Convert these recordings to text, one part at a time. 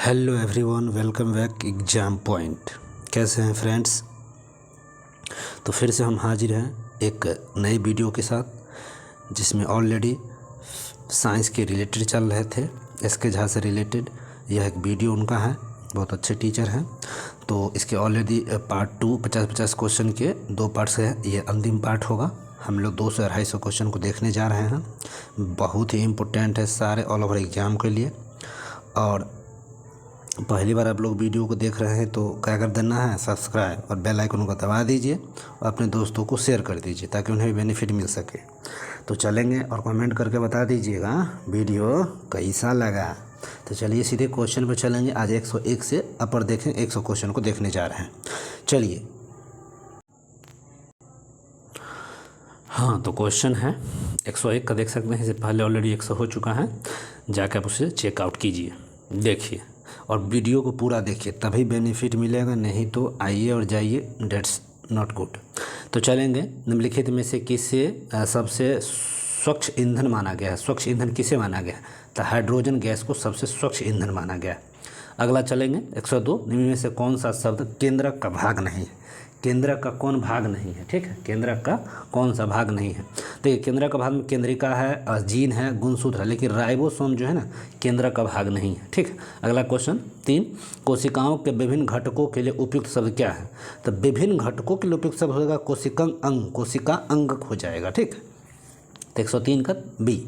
Hello everyone, welcome back exam point. कैसे हैं friends? तो फिर से हम हाजिर हैं एक नई वीडियो के साथ, जिसमें ऑलरेडी साइंस के रिलेटेड चल रहे थे। एसके झा से रिलेटेड यह एक वीडियो उनका है, बहुत अच्छे टीचर हैं। तो इसके ऑलरेडी पार्ट 2 50-50 क्वेश्चन के 2 पार्ट्स हैं। ये अंतिम पार्ट होगा। हम लोग 200 से 250 क्वेश्चन को देखने जा रहे हैं। बहुत ही इम्पोर्टेंट है सारे ऑल ओवर एग्ज़ाम के लिए। और पहली बार आप लोग वीडियो को देख रहे हैं तो क्या कर देना है, सब्सक्राइब और बेल आइकन को दबा दीजिए और अपने दोस्तों को शेयर कर दीजिए ताकि उन्हें भी बेनिफिट मिल सके। तो चलेंगे और कमेंट करके बता दीजिएगा वीडियो कैसा लगा। तो चलिए सीधे क्वेश्चन पर चलेंगे। आज 101 से अपर देखें, 100 क्वेश्चन को देखने जा रहे हैं। चलिए, हाँ तो क्वेश्चन है 101 का, देख सकते हैं। इससे पहले ऑलरेडी 100 हो चुका है, जाकर आप उसे चेकआउट कीजिए, देखिए और वीडियो को पूरा देखिए, तभी बेनिफिट मिलेगा। नहीं तो आइए और जाइए, डेट्स नॉट गुड। तो चलेंगे। निम्नलिखित में से किसे सबसे स्वच्छ ईंधन माना गया है? स्वच्छ ईंधन किसे माना गया है? तो हाइड्रोजन गैस को सबसे स्वच्छ ईंधन माना गया है। अगला चलेंगे 102। निम्न में से कौन सा शब्द केंद्रक का भाग नहीं है? केंद्रक का कौन भाग नहीं है? ठीक है, केंद्रक का कौन सा भाग नहीं है? देखिए, केंद्रक का भाग में केंद्रिका है, जीन है, गुणसूत्र है, लेकिन राइबोसोम जो है ना, केंद्रक का भाग नहीं है। ठीक है। अगला क्वेश्चन 3, कोशिकाओं के विभिन्न घटकों के लिए उपयुक्त शब्द क्या है? तो विभिन्न घटकों के लिए उपयुक्त शब्द होगा कोशिकांग अंग, कोशिका अंगक हो जाएगा। ठीक है। तो 103 का बी।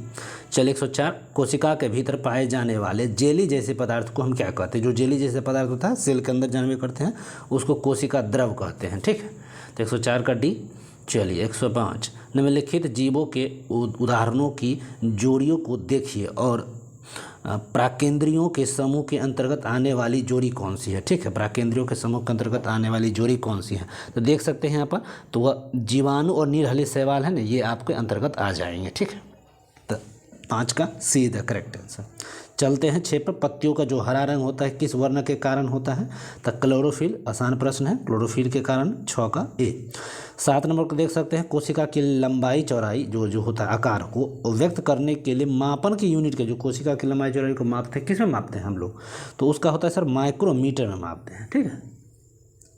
चलिए 104, कोशिका के भीतर पाए जाने वाले जेली जैसे पदार्थ को हम क्या कहते हैं? जो जेली जैसे पदार्थ होता है, सेल के अंदर जानवे करते हैं, उसको कोशिका द्रव कहते हैं। ठीक है। तो 104 का डी। चलिए 105, निम्नलिखित जीवों के उदाहरणों की जोड़ियों को देखिए और प्राकेंद्रियों के समूह के अंतर्गत आने वाली जोड़ी कौन सी है? ठीक है, प्राकेंद्रियों के समूह के अंतर्गत आने वाली जोड़ी कौन सी है? तो देख सकते हैं यहाँ पर, तो वह जीवाणु और नीलहली शैवाल है ना, ये आपके अंतर्गत आ जाएंगे। ठीक है। तो 5 का सी द करेक्ट आंसर। चलते हैं 6 पर। पत्तियों का जो हरा रंग होता है किस वर्ण के कारण होता है? तो क्लोरोफिल, आसान प्रश्न है, क्लोरोफिल के कारण। 6 का ए। 7 नंबर को देख सकते हैं, कोशिका की लंबाई चौड़ाई जो होता है आकार को व्यक्त करने के लिए मापन की यूनिट के, जो कोशिका की लंबाई चौड़ाई को मापते हैं, किस में मापते हैं हम लोग? तो उसका होता है सर माइक्रोमीटर में मापते हैं। ठीक है।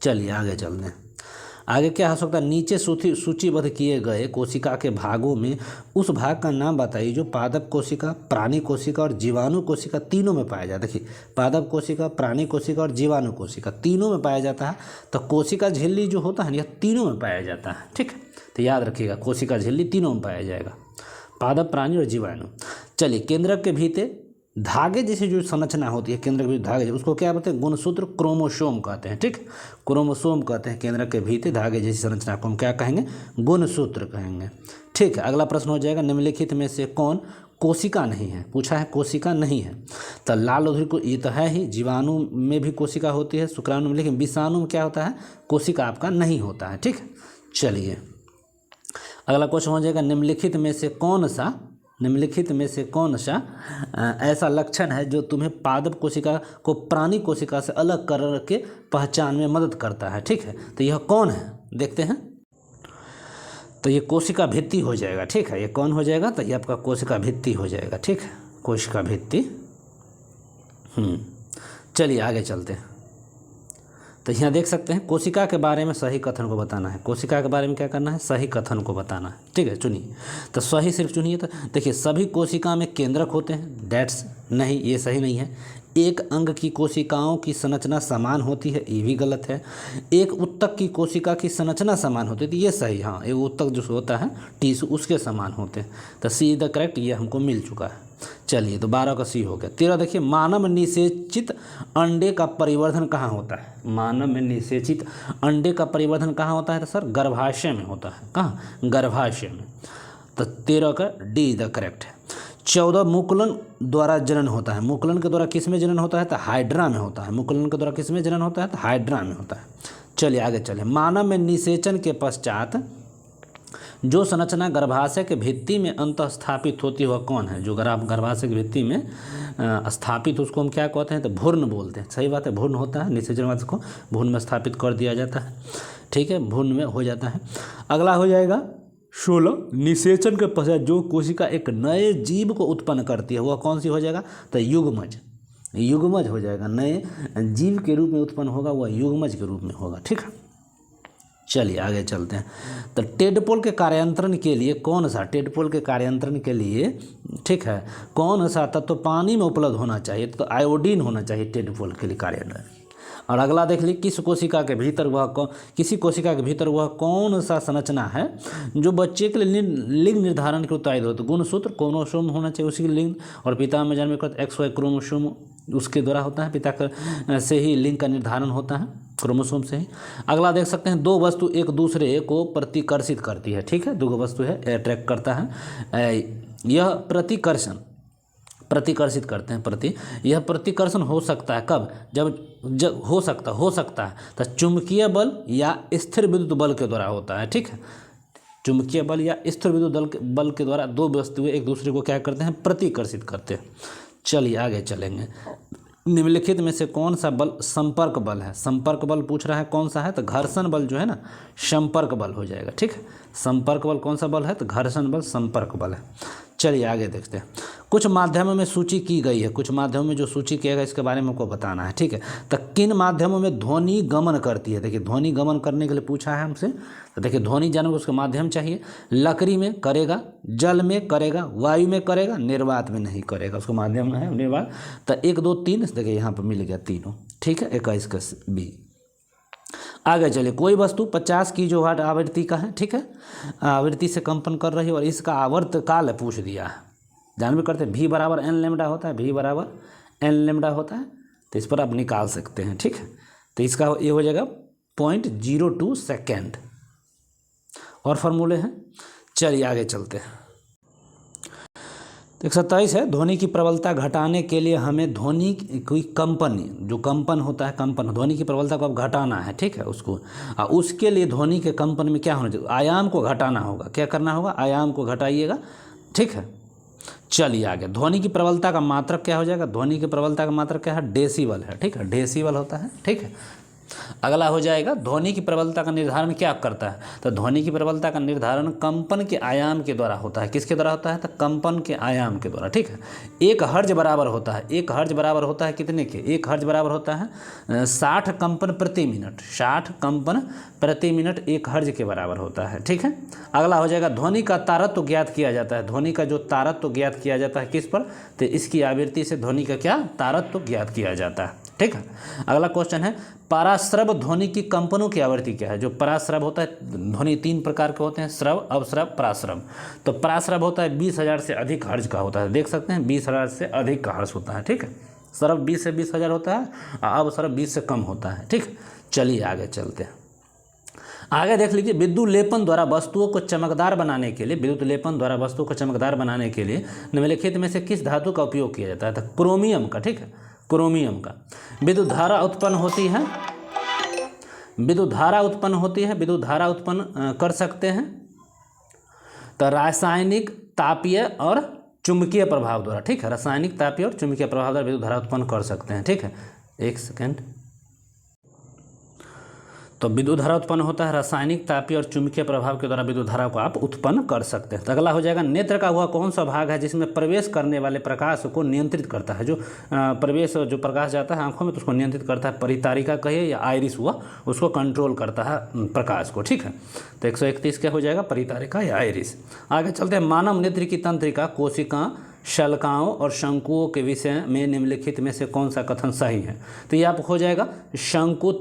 चलिए आगे चलते हैं। आगे क्या हो सकता है? नीचे सूचीबद्ध किए गए कोशिका के भागों में उस भाग का नाम बताइए जो पादप कोशिका, प्राणी कोशिका और जीवाणु कोशिका तीनों में पाया जाता है। देखिए, पादप कोशिका, प्राणी कोशिका और जीवाणु कोशिका तीनों में पाया जाता है। तो कोशिका झिल्ली जो होता है ना, यह तीनों में पाया जाता है। ठीक है। तो याद रखिएगा, कोशिका झिल्ली तीनों में पाया जाएगा, पादप, प्राणी और जीवाणु। चलिए, केंद्रक के भीतर धागे जैसी जो संरचना होती है, केंद्र के धागे, उसको क्या बोलते हैं? गुणसूत्र, क्रोमोसोम कहते हैं। ठीक, क्रोमोसोम कहते हैं। केंद्र के भीतर धागे जैसी संरचना को हम क्या कहेंगे? गुणसूत्र कहेंगे। ठीक है। अगला प्रश्न हो जाएगा, निम्नलिखित में से कौन कोशिका नहीं है? पूछा है कोशिका नहीं है। तो लाल लोथरी को ये तो है ही, जीवाणु में भी कोशिका होती है, शुक्राणु में, लेकिन विषाणु में क्या होता है? कोशिका आपका नहीं होता है। ठीक। चलिए अगला क्वेश्चन हो जाएगा, निम्नलिखित में से कौन सा ऐसा लक्षण है जो तुम्हें पादप कोशिका को प्राणी कोशिका से अलग करके पहचान में मदद करता है? ठीक है। तो यह कौन है? देखते हैं। तो ये कोशिका भित्ति हो जाएगा। ठीक है। ये कौन हो जाएगा? तो ये आपका कोशिका भित्ति हो जाएगा। ठीक है, कोशिका भित्ति। चलिए आगे चलते हैं। तो यहाँ देख सकते हैं, कोशिका के बारे में सही कथन को बताना है। कोशिका के बारे में क्या करना है? सही कथन को बताना है। ठीक है, चुनिए। तो सही सिर्फ चुनिए। तो देखिए, सभी कोशिका में केंद्रक होते हैं, डेट्स नहीं, ये सही नहीं है। एक अंग की कोशिकाओं की संरचना समान होती है, ये भी गलत है। एक उत्तक की कोशिका की संरचना समान होती है, तो ये सही। हाँ, एक उत्तक जो होता है टिश्यू, उसके समान होते हैं। तो सी द करेक्ट, ये हमको मिल चुका है। चलिए, तो 12 का सी हो गया। 13 देखिए, मानव निषेचित अंडे का परिवर्धन कहाँ होता है? मानव में निषेचित अंडे का परिवर्धन कहाँ होता है? तो सर गर्भाशय में होता है। कहाँ? गर्भाशय में। तो 13 का डी द करेक्ट है। 14, मुकुलन द्वारा जनन होता है। मुकुलन के द्वारा किस में जनन होता है? तो हाइड्रा में होता है। मुकुलन के द्वारा किस में जनन होता है? तो हाइड्रा में होता है। चलिए आगे चले। मानव में निषेचन के पश्चात जो संरचना गर्भाशय के भित्ति में अंतः स्थापित होती है वह कौन है? जो गर्भाशय की भित्ति में स्थापित, उसको हम क्या कहते हैं? तो भ्रूण बोलते हैं। सही बात है, भ्रूण होता है। निषेचन को भ्रूण में स्थापित कर दिया जाता है। ठीक है, भ्रूण में हो जाता है। अगला हो जाएगा 16, निषेचन के पश्चात जो कोशिका एक नए जीव को उत्पन्न करती है वह कौन सी हो जाएगा? तो युग्मज। युग्मज हो जाएगा, नए जीव के रूप में उत्पन्न होगा, वह युग्मज के रूप में होगा। ठीक है, चलिए आगे चलते हैं। तो टेडपोल के कार्यांतरण के लिए कौन सा, टेडपोल के कार्यांतरण के लिए ठीक है कौन सा तत्व पानी में उपलब्ध होना चाहिए? तो आयोडीन होना चाहिए टेडपोल के लिए कार्यांतरण। और अगला देख लीजिए, किसी कोशिका के भीतर वह कौन सा संरचना है जो बच्चे के लिए लिंग निर्धारण के उत्तरदायी हो? तो गुणसूत्र क्रोमोसोम होना चाहिए उसी के लिंग, और पिता में जन्म कर XY क्रोमोसोम उसके द्वारा होता है, पिता से ही लिंग का निर्धारण होता है, क्रोमोसोम से ही। अगला देख सकते हैं, दो वस्तु एक दूसरे को प्रतिकर्षित करती है। ठीक है, दो वस्तु है अट्रैक्ट करता है, यह प्रतिकर्षित करते हैं। यह प्रतिकर्षण हो सकता है कब? जब हो सकता है तो चुंबकीय बल या स्थिर विद्युत बल के द्वारा होता है। ठीक है, चुंबकीय बल या स्थिर विद्युत बल के द्वारा दो वस्तुएं एक दूसरे को क्या करते हैं? प्रतिकर्षित करते हैं। चलिए आगे चलेंगे। निम्नलिखित में से कौन सा बल संपर्क बल है? संपर्क बल पूछ रहा है कौन सा है? तो घर्षण बल जो है ना, संपर्क बल हो जाएगा। ठीक है, संपर्क बल कौन सा बल है? तो घर्षण बल संपर्क बल है। चलिए आगे देखते हैं। कुछ माध्यमों में सूची की गई है, कुछ माध्यमों में जो सूची किया गया इसके बारे में आपको बताना है। ठीक है, तो किन माध्यमों में ध्वनि गमन करती है? देखिए, ध्वनि गमन करने के लिए पूछा है हमसे, तो देखिए ध्वनि जानने को उसका माध्यम चाहिए। लकड़ी में करेगा, जल में करेगा, वायु में करेगा, निर्वात में नहीं करेगा, उसका माध्यम है निर्वात। तो 1 2 3 देखिए यहाँ पर मिल गया तीनों। ठीक है, 21 का B। आगे चलिए, कोई वस्तु 50 किलोवाट आवृत्ति का है। ठीक है, आवृत्ति से कंपन कर रही है और इसका आवर्तकाल पूछ दिया है। जान भी करते हैं V बराबर N लैम्डा होता है, V बराबर N लैम्डा होता है, तो इस पर आप निकाल सकते हैं। ठीक है, तो इसका ये हो जाएगा 0.02 सेकेंड। और फार्मूले हैं, चलिए आगे चलते हैं। 127 है, ध्वनि की प्रबलता घटाने के लिए हमें ध्वनि कोई कंपन, जो कंपन होता है, कंपन ध्वनि की प्रबलता को अब घटाना है। ठीक है, उसके लिए ध्वनि के कंपन में क्या होना चाहिए? आयाम को घटाना होगा। क्या करना होगा? आयाम को घटाइएगा। ठीक है, चलिए आगे। ध्वनि की प्रबलता का मात्रक क्या हो जाएगा? ध्वनि की प्रबलता का मात्रक क्या है? डेसिबल है। ठीक है, डेसिबल होता है। ठीक है, अगला हो जाएगा, ध्वनि की प्रबलता का निर्धारण क्या करता है? तो ध्वनि की प्रबलता का निर्धारण कंपन के आयाम के द्वारा होता है। किसके द्वारा होता है? तो कंपन के आयाम के द्वारा। ठीक है, 1 हर्ज बराबर होता है, 1 हर्ज बराबर होता है कितने के? 1 हर्ज बराबर होता है 60 कंपन प्रति मिनट, 60 कंपन प्रति मिनट 1 हर्ज के बराबर होता है। ठीक है, अगला हो जाएगा, ध्वनि का तारत्व ज्ञात किया जाता है। ध्वनि का जो तारत्व ज्ञात किया जाता है किस पर? तो इसकी आवृत्ति से ध्वनि का क्या तारत्व ज्ञात किया जाता है। ठीक है, अगला क्वेश्चन है, पराश्रव ध्वनि की कंपनों की आवृत्ति क्या है? जो पराश्रव होता है, ध्वनि 3 प्रकार के होते हैं, श्रव, अवश्रव, पराश्रव। तो पराश्रव होता है 20,000 से अधिक हर्ज का होता है। देख सकते हैं 20,000 से अधिक का हर्ज होता है। ठीक है, श्रव 20 से 20,000 होता है, अवश्रव 20 से कम होता है। ठीक, चलिए आगे चलते हैं। आगे देख लीजिए, विद्युत लेपन द्वारा वस्तुओं को चमकदार बनाने के लिए, विद्युत लेपन द्वारा वस्तुओं को चमकदार बनाने के लिए निम्नलिखित में से किस धातु का उपयोग किया जाता है? तो क्रोमियम का। ठीक है, क्रोमियम का। विद्युत धारा उत्पन्न होती है, विद्युत धारा उत्पन्न होती है, विद्युत धारा उत्पन्न कर सकते हैं तो रासायनिक, तापीय और चुंबकीय प्रभाव द्वारा। ठीक है, रासायनिक, तापीय और चुंबकीय प्रभाव द्वारा विद्युत धारा उत्पन्न कर सकते हैं। ठीक है, एक सेकेंड। तो विद्युत धारा उत्पन्न होता है रासायनिक, तापीय और चुंबकीय प्रभाव के द्वारा विद्युत धारा को आप उत्पन्न कर सकते हैं। तो अगला हो जाएगा, नेत्र का वह कौन सा भाग है जिसमें प्रवेश करने वाले प्रकाश को नियंत्रित करता है? जो जो प्रकाश जाता है आंखों में तो उसको नियंत्रित करता है, परितारिका कहिए या आइरिस हुआ, उसको कंट्रोल करता है प्रकाश को। ठीक है, तो 131 क्या हो जाएगा? परितारिका या आइरिस। आगे चलते हैं, मानव नेत्र की तंत्रिका, कोशिका, शल्काओं और शंकुओं के विषय में निम्नलिखित में से कौन सा कथन सही है? तो ये आप हो जाएगा, शंकु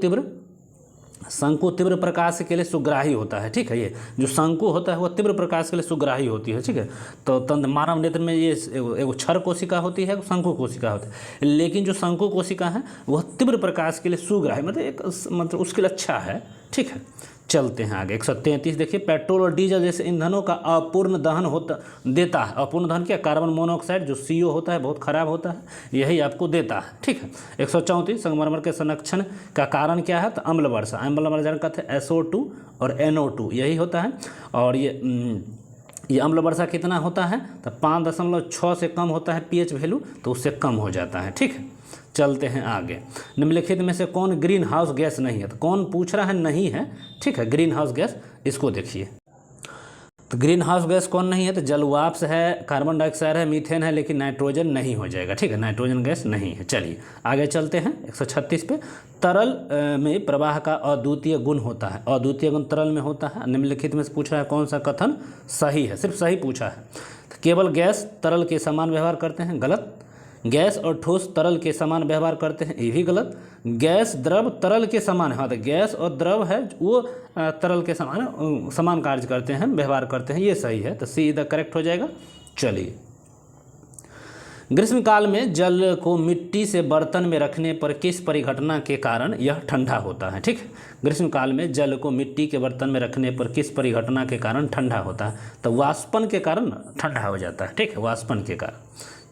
तीव्र प्रकाश के लिए सुग्राही होता है। ठीक है, ये जो शंकु होता है वह तीव्र प्रकाश के लिए सुग्राही होती है। ठीक है, तो मानव नेत्र में ये एक क्षर कोशिका होती है, शंकु कोशिका होती है, लेकिन जो शंकु कोशिका है वह तीव्र प्रकाश के लिए सुग्राही, मतलब उसके लिए अच्छा है। ठीक है, चलते हैं आगे। 133 देखिए, पेट्रोल और डीजल जैसे ईंधनों का अपूर्ण दहन देता है। अपूर्ण दहन क्या? कार्बन मोनोऑक्साइड जो CO होता है, बहुत खराब होता है, यही आपको देता है। ठीक है, 134 संगमरमर के संरक्षण का कारण क्या है? तो अम्ल वर्षा। अम्ल वर्षा का था SO2 और NO2 यही होता है। और ये अम्ल वर्षा कितना होता है? तो 5.6 से कम होता है pH वैल्यू, तो उससे कम हो जाता है। ठीक है, चलते हैं आगे। निम्नलिखित में से कौन ग्रीन हाउस गैस नहीं है? तो कौन पूछ रहा है? नहीं है। ठीक है, ग्रीन हाउस गैस, इसको देखिए। तो ग्रीन हाउस गैस कौन नहीं है, तो जलवाष्प है, कार्बन डाइऑक्साइड है, मीथेन है, लेकिन नाइट्रोजन नहीं हो जाएगा। ठीक है, नाइट्रोजन गैस नहीं है। चलिए आगे चलते हैं 136 पे। तरल में प्रवाह का अद्वितीय गुण होता है। अद्वितीय गुण तरल में होता है। निम्नलिखित में से पूछ रहा है कौन सा कथन सही है, सिर्फ सही पूछा है। तो केवल गैस तरल के समान व्यवहार करते हैं, गलत। गैस और ठोस तरल के समान व्यवहार करते हैं, ये भी गलत। गैस द्रव तरल के समान है, हाँ तो गैस और द्रव है वो तरल के समान कार्य करते हैं, व्यवहार करते हैं, ये सही है। तो सी द करेक्ट हो जाएगा। चलिए, ग्रीष्मकाल में जल को मिट्टी से बर्तन में रखने पर किस परिघटना के कारण यह ठंडा होता है। ठीक है, ग्रीष्मकाल में जल को मिट्टी के बर्तन में रखने पर किस परिघटना के कारण ठंडा होता है, तो वाष्पन के कारण ठंडा हो जाता है। ठीक है, वाष्पन के कारण।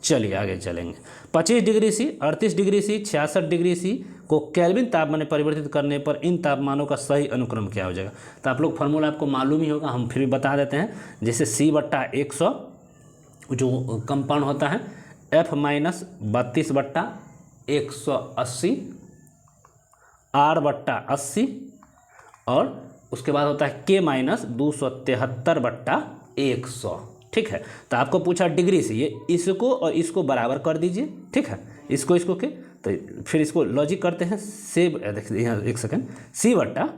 चलिए आगे चलेंगे। 25 degree C, 38 degree C, 66 degree C को केल्विन तापमान में परिवर्तित करने पर इन तापमानों का सही अनुक्रम क्या हो जाएगा। तो आप लोग फार्मूला आपको मालूम ही होगा, हम फिर भी बता देते हैं। जैसे C/100 जो कंपाउंड होता है, F-32/180, R/80 और उसके बाद होता है K-273/100। ठीक है, तो आपको पूछा डिग्री से, ये इसको और इसको बराबर कर दीजिए। ठीक है, इसको के तो फिर इसको लॉजिक करते हैं। से देखिए यहाँ एक सेकेंड, C/100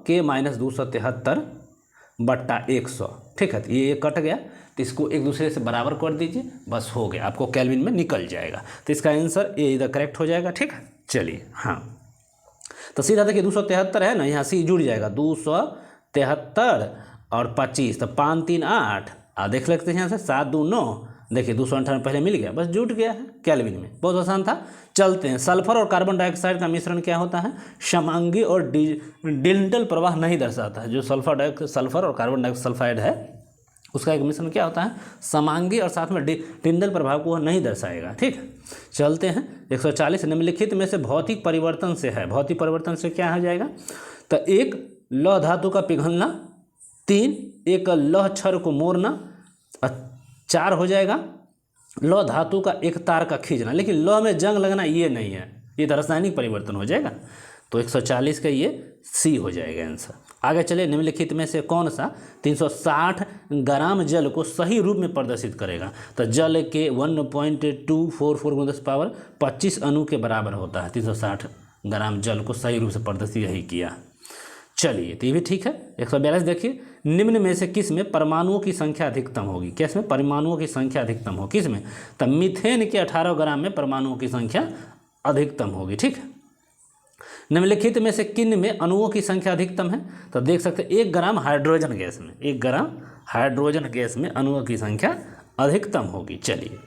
K-273/100। ठीक है, तो ये कट गया, तो इसको एक दूसरे से बराबर कर दीजिए, बस हो गया, आपको केल्विन में निकल जाएगा। तो इसका आंसर ये इधर करेक्ट हो जाएगा। ठीक है, चलिए हाँ, तो सीधा देखिए 273 है ना, यहाँ से जुड़ जाएगा 273 और 25, तो 5 3 8 देख लेते हैं यहाँ से 7 2 9, देखिए 298 पहले मिल गया, बस जुट गया है केल्विन में, बहुत आसान था। चलते हैं, सल्फर और कार्बन डाइऑक्साइड का मिश्रण क्या होता है, समांगी और डिल्टन प्रवाह नहीं दर्शाता है। जो सल्फर और कार्बन डाइऑक्साइड है उसका एक मिश्रण क्या होता है, समांगी और साथ में डिल्टन प्रभाव को नहीं दर्शाएगा। ठीक है, चलते हैं 140। निम्नलिखित में से भौतिक परिवर्तन से है, भौतिक परिवर्तन से क्या हो जाएगा, तो एक लौह धातु का पिघलना, 3 एक लौह क्षर को मोड़ना, 4 हो जाएगा लौह धातु का एक तार का खींचना। लेकिन लौह में जंग लगना ये नहीं है, ये तो रासायनिक परिवर्तन हो जाएगा। तो 140 का ये सी हो जाएगा आंसर। आगे चले, निम्नलिखित में से कौन सा 360 ग्राम जल को सही रूप में प्रदर्शित करेगा, तो जल के 1.244 × 10⁻25 अणु के बराबर होता है। 360 ग्राम जल को सही रूप से प्रदर्शित यही किया। चलिए, तो ये भी ठीक है। 142 देखिए, निम्न में से किस में परमाणुओं की संख्या अधिकतम होगी, किस में परमाणुओं की संख्या अधिकतम हो, किस में, तो मीथेन के 18 ग्राम में परमाणुओं की संख्या अधिकतम होगी। ठीक है, निम्नलिखित में से किन में अणुओं की संख्या अधिकतम है, तो देख सकते हैं 1 ग्राम हाइड्रोजन गैस में, 1 ग्राम हाइड्रोजन गैस में अणुओं की संख्या अधिकतम होगी। चलिए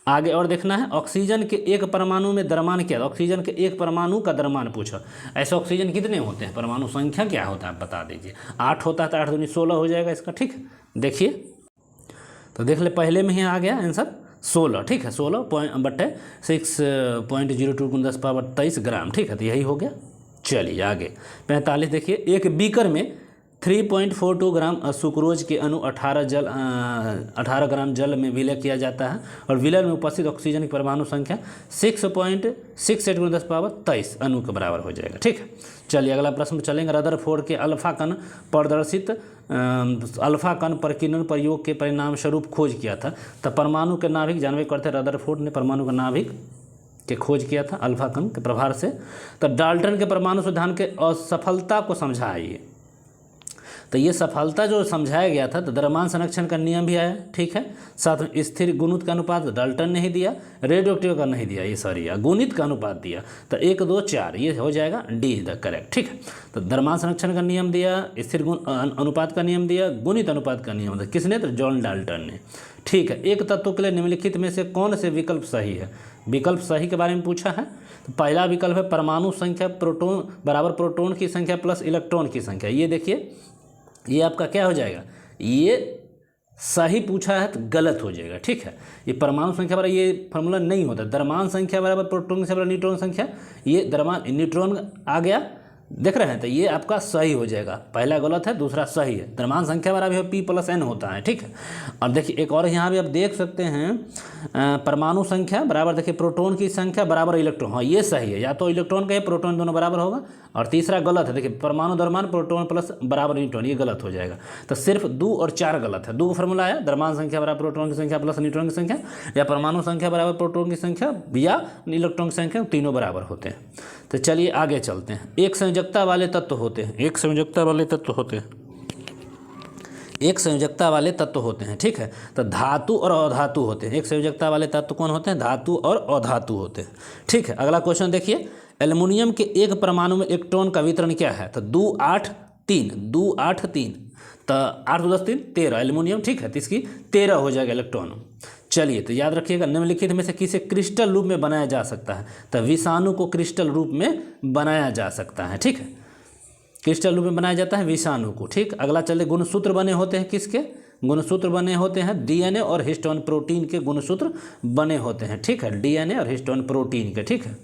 आगे और देखना है, ऑक्सीजन के एक परमाणु में द्रव्यमान क्या है, ऑक्सीजन के एक परमाणु का द्रव्यमान पूछा। ऐसे ऑक्सीजन कितने होते हैं, परमाणु संख्या क्या होता है आप बता दीजिए। 8 होता है, तो 8 दूनी 16 हो जाएगा इसका। ठीक है, देखिए तो देख ले, पहले में ही आ गया आंसर 16। ठीक है, 16/6.02 × 10⁻23 ग्राम। ठीक है, तो यही हो गया। चलिए आगे 45 देखिए, एक बीकर में 3.42 ग्राम सुक्रोज के अणु 18 ग्राम जल में विलय किया जाता है और विलय में उपस्थित ऑक्सीजन की परमाणु संख्या 6.68 × 10⁻23 अणु के बराबर हो जाएगा। ठीक है, चलिए अगला प्रश्न चलेंगे। रदरफोर्ड के अल्फा कण प्रदर्शित अल्फा कण प्रकीर्णन प्रयोग के परिणाम स्वरूप खोज किया था, तो परमाणु के नाभिक जानवे करते रदरफोर्ड ने परमाणु का नाभिक के खोज किया था अल्फा कण के प्रभार से। तो डाल्टन के परमाणु सिद्धांत के असफलता को समझाइए, तो ये सफलता जो समझाया गया था, तो द्रव्यमान संरक्षण का नियम भी आया। ठीक है, साथ में स्थिर गुणित का अनुपात डाल्टन ने ही दिया, रेडियोएक्टिव का नहीं दिया, ये सॉरी गुणित का अनुपात दिया। तो 1 2 4 ये हो जाएगा डी इज द करेक्ट। ठीक है, तो द्रव्यमान संरक्षण का नियम दिया, स्थिर अनुपात का नियम दिया, गुणित अनुपात का नियम दिया, किसने, तो जॉन डाल्टन ने। ठीक है, एक तत्व के लिए निम्नलिखित में से कौन से विकल्प सही है, विकल्प सही के बारे में पूछा है। तो पहला विकल्प है परमाणु संख्या प्रोटॉन बराबर प्रोटॉन की संख्या प्लस इलेक्ट्रॉन की संख्या। ये देखिए, ये आपका क्या हो जाएगा, ये सही पूछा है तो गलत हो जाएगा। ठीक है, ये परमाणु संख्या बराबर, ये फॉर्मूला नहीं होता, द्रव्यमान संख्या बराबर प्रोटॉन से बराबर न्यूट्रॉन संख्या, ये द्रव्यमान न्यूट्रॉन आ गया देख रहे हैं, तो ये आपका सही हो जाएगा, पहला गलत है, दूसरा सही है। द्रव्यमान संख्या बराबर P + n होता है, ठीक है। और देखिए एक और यहाँ भी आप देख सकते हैं परमाणु संख्या बराबर देखिए प्रोटॉन की संख्या बराबर इलेक्ट्रॉन, हाँ ये सही है, या तो इलेक्ट्रॉन का या प्रोटॉन दोनों बराबर होगा। और तीसरा गलत है, देखिए परमाणु द्रव्यमान प्रोटॉन प्लस बराबर न्यूट्रॉन, ये गलत हो जाएगा। तो सिर्फ 2 और 4 गलत है। 2 का फॉर्मूला है द्रव्यमान संख्या बराबर प्रोटॉन की संख्या प्लस न्यूट्रॉन की संख्या, या परमाणु संख्या बराबर प्रोटॉन की संख्या या इलेक्ट्रॉन की संख्या, तीनों बराबर होते हैं। तो चलिए आगे चलते हैं। एक संयोजकता वाले तत्व होते हैं, एक संयोजकता वाले तत्व होते हैं, एक संयोजकता वाले तत्व होते हैं, ठीक है। तो धातु और अधातु होते हैं। एक संयोजकता वाले तत्व कौन होते हैं? धातु और अधातु होते हैं, ठीक है। अगला क्वेश्चन देखिए, एल्युमिनियम के एक परमाणु में इलेक्ट्रॉन का वितरण क्या है? तो 2 8 3, 2 8 3, तो 8 × 10 = 3, 13 एल्युमिनियम, ठीक है। तो इसकी 13 हो जाएगा इलेक्ट्रॉन। चलिए तो याद रखिएगा, निम्नलिखित में से किसे क्रिस्टल रूप में बनाया जा सकता है? तो विषाणु को क्रिस्टल रूप में बनाया जा सकता है, ठीक है। क्रिस्टल रूप में बनाया जाता है विषाणु को, ठीक। अगला चले, गुणसूत्र बने होते हैं किसके? गुणसूत्र बने होते हैं डीएनए और हिस्टोन प्रोटीन के गुणसूत्र बने होते हैं, ठीक है। डीएनए और हिस्टोन प्रोटीन के, ठीक है।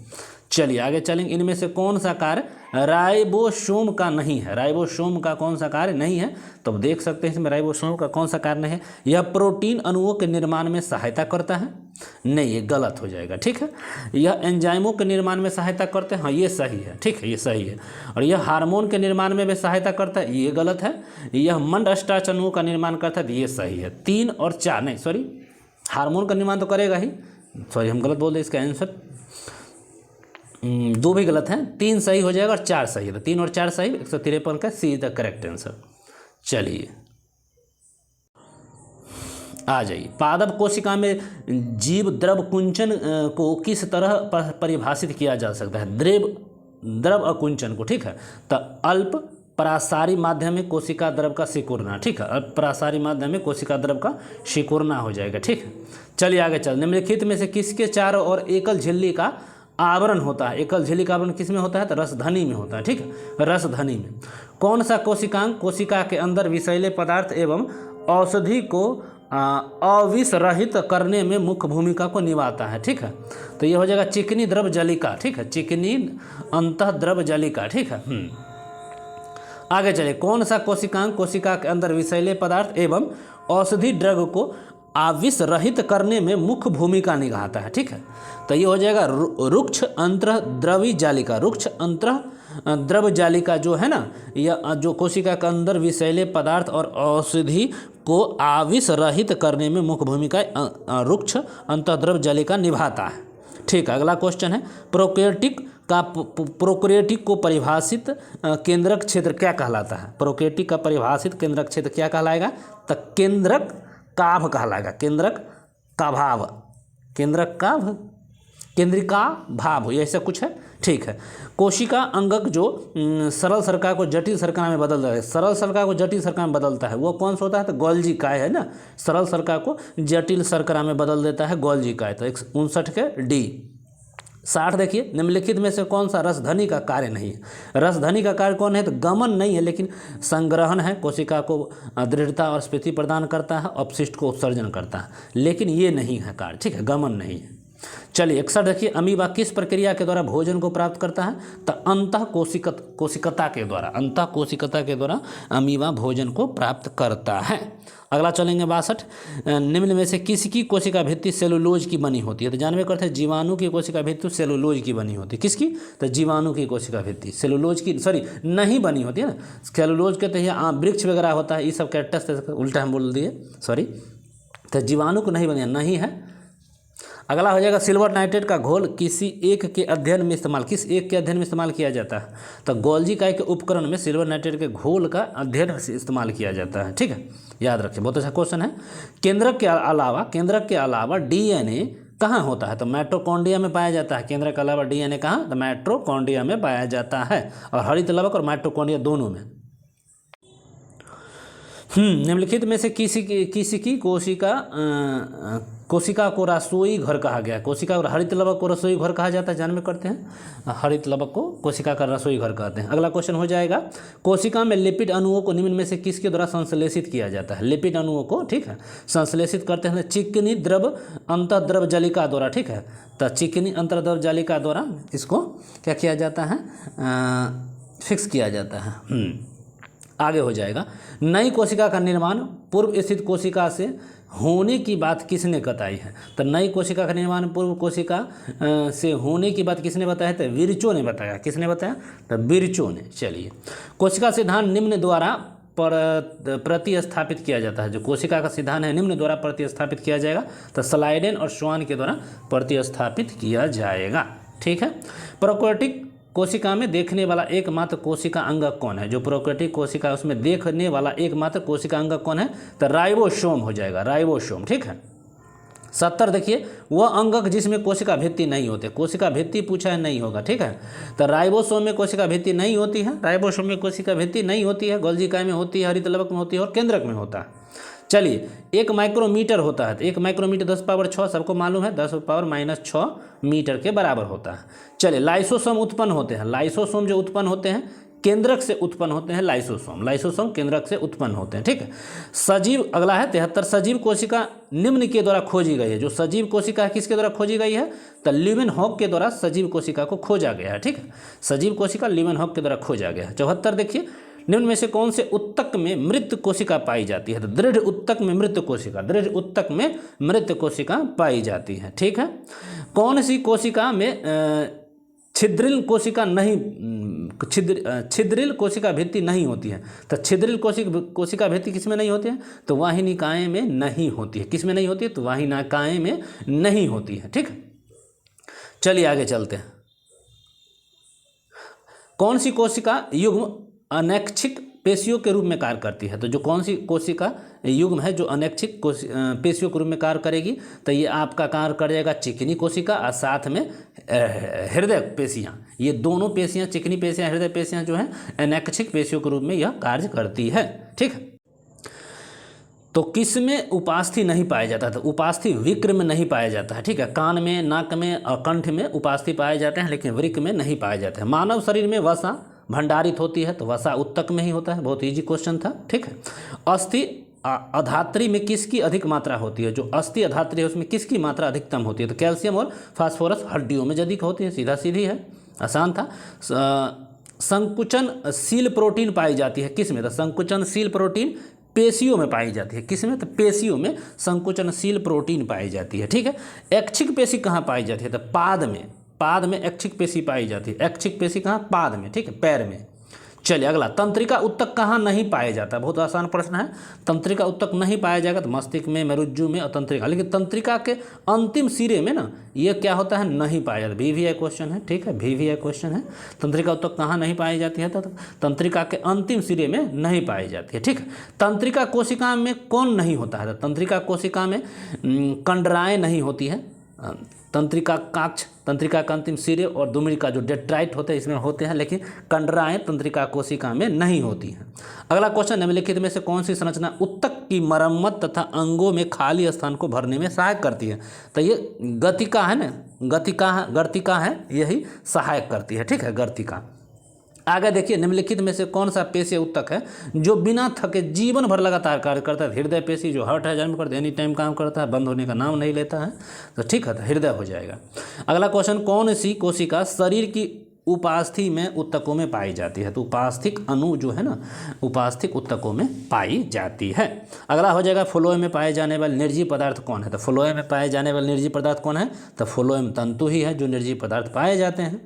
चलिए आगे चलेंगे, इनमें से कौन सा कार्य राइबोसोम का नहीं है? राइबोसोम का कौन सा कार्य नहीं है? तो देख सकते हैं इसमें राइबोसोम का कौन सा कार्य नहीं है। यह प्रोटीन अणुओं के निर्माण में सहायता करता है, नहीं, ये गलत हो जाएगा, ठीक है। यह एंजाइमों के निर्माण में सहायता करते हैं, हाँ ये सही है, ठीक है, ये सही है। और यह हार्मोन के निर्माण में भी सहायता करता है, ये गलत है। यह मंड स्टार्च अणुओं का निर्माण करता है, ये सही है। 3 और 4 नहीं, सॉरी, हार्मोन का निर्माण तो करेगा ही, सॉरी हम गलत बोल रहे, इसका आंसर 2 भी गलत है, 3 सही हो जाएगा और 4 सही है। तो 3 और 4 सही, 153 का सी द करेक्ट आंसर। चलिए आ जाइए, पादप कोशिका में जीव द्रव कुंचन को किस तरह परिभाषित किया जा सकता है? द्रव अकुंचन को, ठीक है। तो अल्प परासारी माध्यम में कोशिका द्रव का सिकुड़ना, ठीक है। अल्प परासारी माध्यम में कोशिका द्रव का सिकुड़ना हो जाएगा, ठीक है। चलिए आगे चल, निम्नलिखित में से किसके चारों ओर एकल झिल्ली का आवरण होता है? एकल झिल्ली का आवरण किस में होता है? तो रसधनी में होता है, ठीक है, रसधनी में। कौन सा कोशिकांग कोशिका के अंदर विषैले पदार्थ एवं औषधि को अविष रहित करने में मुख्य भूमिका को निभाता है, ठीक है। तो ये हो जाएगा चिकनी द्रव जलिका, ठीक है, चिकनी अंतः द्रव जलिका, ठीक है। आगे चलिए, कौन सा कोशिकांग कोशिका के अंदर विषैले पदार्थ एवं औषधि ड्रग को आविष रहित करने में मुख्य भूमिका निभाता है, ठीक है। तो ये हो जाएगा रुक्ष अंतः द्रवी जालिका। रुक्ष अंतः द्रव जालिका जो है ना, यह जो कोशिका के अंदर विषैले पदार्थ और औषधि को आविष रहित करने में मुख्य भूमिका रुक्ष अंतः द्रव जालिका निभाता है, ठीक है। अगला क्वेश्चन है, प्रोकैरियोटिक को परिभाषित केंद्रक क्षेत्र क्या कहलाता है? प्रोकैरियोटिक का परिभाषित केंद्रक क्षेत्र क्या कहलाएगा? तो केंद्रक काभ कहलाएगा, केंद्रक का भाव, केंद्रक काभ, केंद्रिका भाव, ये ऐसा कुछ है, ठीक है। कोशिका अंगक जो सरल शर्करा को जटिल शर्करा में बदलता है, सरल शर्करा को जटिल शर्करा में बदलता है, वो कौन सा होता है? तो गोल्जी काय है ना, सरल शर्करा को जटिल शर्करा में बदल देता है गोल्जी काय। तो 59 के डी। 60 देखिए, निम्नलिखित में से कौन सा रसधनी का कार्य नहीं है? रसधनी का कार्य कौन है? तो गमन नहीं है, लेकिन संग्रहण है, कोशिका को दृढ़ता और स्फीति प्रदान करता है, अपशिष्ट को उत्सर्जन करता है, लेकिन ये नहीं है कार्य, ठीक है, गमन नहीं है। चलिए 61 देखिए, अमीबा किस प्रक्रिया के द्वारा भोजन को प्राप्त करता है? तो अंतः कोशिकता के द्वारा, अंतः कोशिकता के द्वारा अमीबा भोजन को प्राप्त करता है। अगला चलेंगे 62, निम्न में से किसकी कोशिका भित्ति सेलुलोज की बनी होती है? तो जानवे करते हैं जीवाणु की कोशिका भित्ति सेलुलोज की बनी होती है। किसकी? तो जीवाणु की कोशिका भित्ति सेलुलोज की, सॉरी नहीं बनी होती है ना, सेलुलोज के तो यहाँ वृक्ष वगैरह होता है, ये सब कैक्टस, उल्टा हम बोल दिए, सॉरी। तो जीवाणु को नहीं बनी, नहीं है। अगला हो जाएगा, सिल्वर नाइट्रेट का घोल किसी एक के अध्ययन में इस्तेमाल, किस एक के अध्ययन में इस्तेमाल किया जाता है? तो गोल्जी काय के उपकरण में सिल्वर नाइट्रेट के घोल का अध्ययन से इस्तेमाल किया जाता है, ठीक है, याद रखें, बहुत अच्छा क्वेश्चन है। केंद्रक के अलावा डीएनए कहाँ होता है? तो माइटोकॉन्ड्रिया में पाया जाता है। केंद्रक के अलावा डीएनए कहाँ? तो माइटोकॉन्ड्रिया में पाया जाता है, और हरित लवक और माइटोकॉन्ड्रिया दोनों में। निम्नलिखित में से किसी की कोशिका को रसोई घर कहा गया? कोशिका और हरित लवक को रसोई घर कहा जाता है, जानवे करते हैं, हरित लवक को कोशिका का रसोई घर कहते हैं। अगला क्वेश्चन हो जाएगा, कोशिका में लिपिड अणुओं को निम्न में से किसके द्वारा संश्लेषित किया जाता है? लिपिड अणुओं को, ठीक है, संश्लेषित करते हैं चिकनी द्रव अंतः द्रव जालिका द्वारा, ठीक है। तो चिकनी अंतः द्रव जालिका द्वारा इसको क्या किया जाता है? फिक्स किया जाता है। आगे हो जाएगा, नई कोशिका का निर्माण पूर्व स्थित कोशिका से होने की बात किसने बताई है? तो नई कोशिका का निर्माण पूर्व कोशिका से होने की बात किसने बताया? तो विर्चो ने बताया। किसने बताया? तो विर्चो ने। चलिए, कोशिका सिद्धांत निम्न द्वारा प्रतिस्थापित किया जाता है। जो कोशिका का सिद्धांत है निम्न द्वारा प्रतिस्थापित किया जाएगा, तो स्लाइडेन और श्वान के द्वारा प्रतिस्थापित किया जाएगा। ठीक है। प्रोकैरियोटिक कोशिका में देखने वाला एकमात्र कोशिका अंगक कौन है? जो प्रोकैरियोटिक कोशिका उसमें देखने वाला एकमात्र कोशिका अंगक कौन है? तो राइबोसोम हो जाएगा, राइबोसोम। ठीक है। 70 देखिए, वह अंगक जिसमें कोशिका भित्ति नहीं होते। कोशिका भित्ति पूछा है, नहीं होगा। ठीक है। तो राइबोसोम में कोशिका भित्ति नहीं होती है, राइबोसोम में कोशिका भित्ति नहीं होती है, गोल्गी काई में होती है, हरितलवक में होती है और केंद्रक में होता है। चलिए, 1 माइक्रोमीटर होता है, तो 1 माइक्रोमीटर 10⁻6 सबको मालूम है, 10⁻⁻6 मीटर के बराबर होता है। चलिए, लाइसोसोम उत्पन्न होते हैं। लाइसोसोम जो उत्पन्न होते हैं केंद्रक से उत्पन्न होते हैं। लाइसोसोम, लाइसोसोम केंद्रक से उत्पन्न होते हैं। ठीक है। सजीव, अगला है 73, सजीव कोशिका निम्न के द्वारा खोजी गई है। जो सजीव कोशिका है किसके द्वारा खोजी गई है? तो ल्यूमेनहॉक के द्वारा सजीव कोशिका को खोजा गया है। ठीक है। सजीव कोशिका ल्यूमेनहॉक के द्वारा खोजा गया है। 74 देखिए, निम्न में से कौन से उत्तक में मृत कोशिका पाई जाती है? तो दृढ़ उत्तक में मृत कोशिका, दृढ़ उत्तक में मृत कोशिका पाई जाती है। ठीक है। कौन सी कोशिका में छिद्रिल कोशिका नहीं, छिद्रिल कोशिका भित्ति नहीं होती है? तो छिद्रिल कोशिका भित्ति किस में नहीं होती है? तो वाहिनिकाएं में नहीं होती है। किस में नहीं होती है? तो वाहिनिकाएं में नहीं होती है। ठीक है। चलिए आगे चलते हैं। कौन सी कोशिका युग्म अनैच्छिक पेशियों के रूप में कार्य करती है? तो जो कौन सी कोशिका युग्म है जो अनैच्छिक पेशियों के रूप में कार्य करेगी? तो ये आपका कार्य करेगा चिकनी कोशिका और साथ में हृदय पेशियाँ। ये दोनों पेशियाँ, चिकनी पेशियाँ, हृदय पेशियाँ जो हैं अनैच्छिक पेशियों के रूप में यह कार्य करती है। ठीक है। तो किस में उपास्थि नहीं पाया जाता? तो उपास्थि विक्र में नहीं पाया जाता है। ठीक है। कान में, नाक में और कंठ में उपास्थि पाए जाते हैं, लेकिन वृक्क में नहीं पाए जाते हैं। मानव शरीर में वसा भंडारित होती है, तो वसा उत्तक में ही होता है। बहुत इजी क्वेश्चन था। ठीक है। अस्थि अधात्री में किसकी अधिक मात्रा होती है? जो अस्थि अधात्री है उसमें किसकी मात्रा अधिकतम होती है? तो कैल्शियम और फास्फोरस हड्डियों में अधिक होती है। सीधा सीधी है, आसान था। संकुचनशील प्रोटीन पाई जाती है किस में? तो संकुचनशील प्रोटीन पेशियों में पाई जाती है। किस में? तो पेशियों में संकुचनशील प्रोटीन पाई जाती है। ठीक है। ऐच्छिक पेशी कहाँ पाई जाती है? तो पाद में, पाद में ऐच्छिक पेशी पाई जाती है। ऐच्छिक पेशी कहाँ? पाद में। ठीक है, पैर में। चलिए अगला, तंत्रिका उत्तक कहाँ नहीं पाया जाता? बहुत आसान प्रश्न है। तंत्रिका उत्तक नहीं पाया जाएगा तो मस्तिष्क में, मेरुज्जु में और तंत्रिका, लेकिन तंत्रिका के अंतिम सिरे में ना ये क्या होता है? नहीं पाया जाता। VVI क्वेश्चन है। ठीक है, VVI क्वेश्चन है। तंत्रिका उत्तक कहाँ नहीं पाई जाती है? तो तंत्रिका के अंतिम सिरे में नहीं पाई जाती है। ठीक है। तंत्रिका कोशिका में कौन नहीं होता है? तो तंत्रिका कोशिका में कंडराएँ नहीं होती है। तंत्रिका काक्ष, तंत्रिका का अंतिम सिरे और दुमड़ी का जो डेट्राइट होते हैं इसमें होते हैं, लेकिन कंडराएं तंत्रिका कोशिका में नहीं होती हैं। अगला क्वेश्चन, निम्नलिखित में से कौन सी संरचना उत्तक की मरम्मत तथा अंगों में खाली स्थान को भरने में सहायक करती है? तो ये गतिका है ना, गर्तिका है, यही सहायक करती है। ठीक है, गर्तिका। आगे देखिए, निम्नलिखित में से कौन सा पेशी उत्तक है जो बिना थके जीवन भर लगातार कार्य करता है? हृदय पेशी, जो हर्ट है जन्म करते एनी टाइम काम करता है, बंद होने का नाम नहीं लेता है। तो ठीक है, तो हृदय हो जाएगा। अगला क्वेश्चन, कौन सी कोशिका शरीर की उपास्थि में उत्तकों में पाई जाती है? तो उपास्थिक अणु जो है ना, उपास्थिक उत्तकों में पाई जाती है। अगला हो जाएगा, फ्लोएम में पाए जाने वाले निर्जीव पदार्थ कौन है? तो फ्लोएम में पाए जाने वाले निर्जीव पदार्थ कौन है? तो फ्लोएम तंतु ही है जो निर्जीव पदार्थ पाए जाते हैं।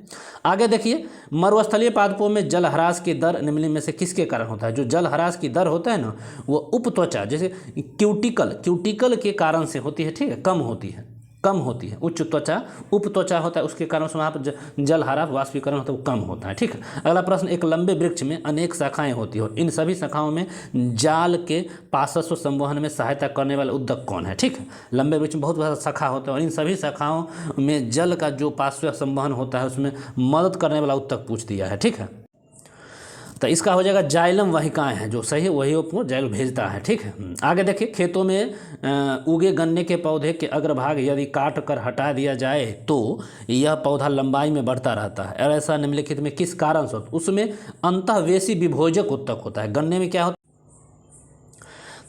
आगे देखिए, मरुस्थलीय पादपों में जलहरास की दर निम्न में से किसके कारण होता है? जो जलहरास की दर होता है ना, वो उपत्वचा, जैसे क्यूटिकल के कारण से होती है। ठीक है, कम होती है। उच्च त्वचा, उपत्वचा होता है, उसके कारण से वहाँ पर जलहरास, वाष्पीकरण होता है, वो कम होता है। ठीक है। अगला प्रश्न, एक लंबे वृक्ष में अनेक शाखाएं होती है और इन सभी शाखाओं में जाल के पार्श्व संवहन में सहायता करने वाला उद्दक कौन है? ठीक है, लंबे वृक्ष में बहुत बड़ा शाखा होता है और इन सभी शाखाओं में जल का जो पार्श्व संवहन होता है उसमें मदद करने वाला उद्दक पूछ दिया है। ठीक है, तो इसका हो जाएगा जाइलम वाहिकाएं हैं, जो सही है वही आपको जाइल भेजता है। ठीक है। आगे देखिए, खेतों में उगे गन्ने के पौधे के अग्रभाग यदि काट कर हटा दिया जाए तो यह पौधा लंबाई में बढ़ता रहता है, और ऐसा निम्नलिखित में किस कारण से? उसमें अंतःवेशी विभोजक उत्तक होता है। गन्ने में क्या होता है?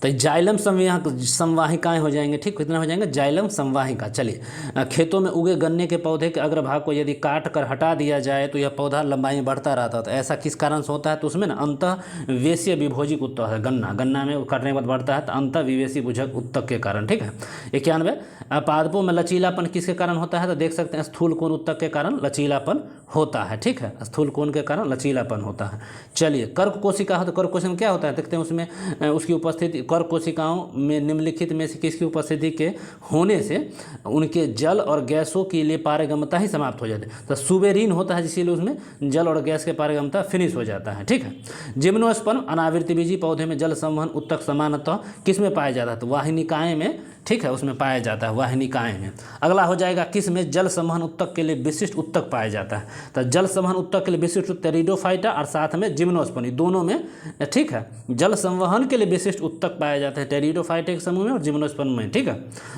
तो जाइलम संवाहिकाएं हो जाएंगे, ठीक, कितना हो जाएंगे, जाइलम संवाहिका। चलिए, खेतों में उगे गन्ने के पौधे के अग्रभाग को यदि काट कर हटा दिया जाए तो यह पौधा लंबाई में बढ़ता रहता है। तो ऐसा किस कारण से होता है, तो उसमें ना अंतःविवेशीय विभोजिक ऊतक है, गन्ना में काटने के बाद बढ़ता है तो अंतःविवेशी विभोजक ऊतक के कारण, ठीक है। 91, पादपों में लचीलापन किसके कारण होता है, तो देख सकते हैं स्थूल कोण ऊतक के कारण लचीलापन होता है, ठीक है, स्थूल कोण के कारण लचीलापन होता है। चलिए, कर्क कोशिका है, तो कर्क कोशिका में क्या होता है, देखते हैं उसमें उसकी उपस्थिति, कर्क कोशिकाओं में निम्नलिखित में से किसकी उपस्थिति के होने से उनके जल और गैसों के लिए पारगम्यता ही समाप्त हो जाती है। तो सुबेरीन होता है इसीलिए उसमें जल और गैस के पारगम्यता फिनिश हो जाता है, ठीक है। जिम्नोस्पर्म अनावृतबीजी पौधे में जल संवहन ऊतक सामान्यतः किस में पाया जाता है, तो वाहिनिकाएं में, ठीक है, उसमें पाया जाता है, वाहिनिकाएं में। अगला हो जाएगा किस में जल संवहन ऊतक के लिए विशिष्ट ऊतक पाया जाता है, तो जल संवहन ऊतक के लिए विशिष्ट टेरिडोफाइटा और साथ में जिम्नोस्पर्म, दोनों में, ठीक है, जल संवहन के लिए विशिष्ट ऊतक पाया जाता है टेरिडोफाइटा के समूह में और जिम्नोस्पर्म में, ठीक है।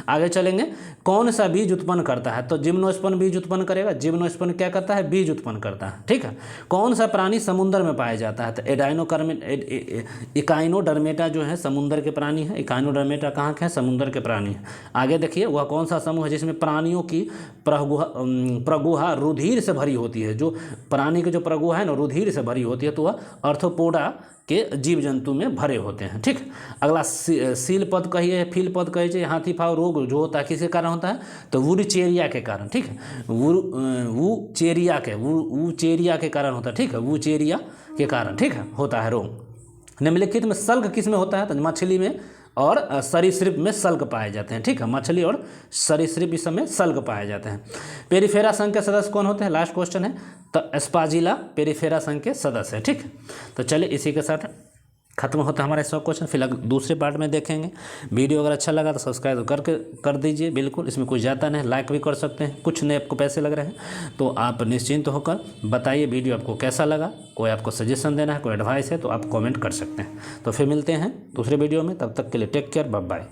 आगे चलेंगे, कौन सा बीज उत्पन्न करता है, तो जिम्नोस्पर्म बीज उत्पन्न करेगा। जिम्नोस्पर्म क्या करता है, बीज उत्पन्न करता है, ठीक है। कौन सा प्राणी समुद्र में पाया जाता है, तो इकाइनोडर्मेटा जो है समुद्र के प्राणी है। इकाइनोडर्मेटा कहाँ के हैं, समुद्र के प्राणी है। आगे देखिए, वह कौन सा समूह है जिसमें प्राणियों की प्रगुहा रुधिर से भरी होती है, जो प्राणी की जो प्रगुहा है ना रुधिर से भरी होती है, तो वह अर्थोपोडा के जीव जंतु में भरे होते हैं, ठीक। अगला सील पद कहिए, फील पद कहिए, हाथी पाँव रोग जो होता है किसके कारण होता है, तो वुरचेरिया के कारण, ठीक है, वुचेरिया के कारण होता है, ठीक है, वुचेरिया के कारण, ठीक है, होता है रोग। निम्नलिखित में सल्क किस में होता है, तो मछली में और सरीसृप में सल्क पाए जाते हैं, ठीक है, मछली और सरीसृप इस समय सल्क पाए जाते हैं। पेरिफेरा संघ के सदस्य कौन होते हैं, लास्ट क्वेश्चन है, तो स्पाजिला पेरिफेरा संघ के सदस्य है, ठीक। तो चलिए, इसी के साथ खत्म होता है हमारा 100 क्वेश्चन। फिर दूसरे पार्ट में देखेंगे। वीडियो अगर अच्छा लगा तो सब्सक्राइब कर दीजिए, बिल्कुल, इसमें कुछ जाता नहीं, लाइक भी कर सकते हैं। कुछ नहीं आपको पैसे लग रहे हैं तो आप निश्चिंत होकर बताइए वीडियो आपको कैसा लगा। कोई आपको सजेशन देना है, कोई एडवाइस है तो आप कमेंट कर सकते हैं। तो फिर मिलते हैं दूसरे वीडियो में, तब तक के लिए टेक केयर, बाय बाय।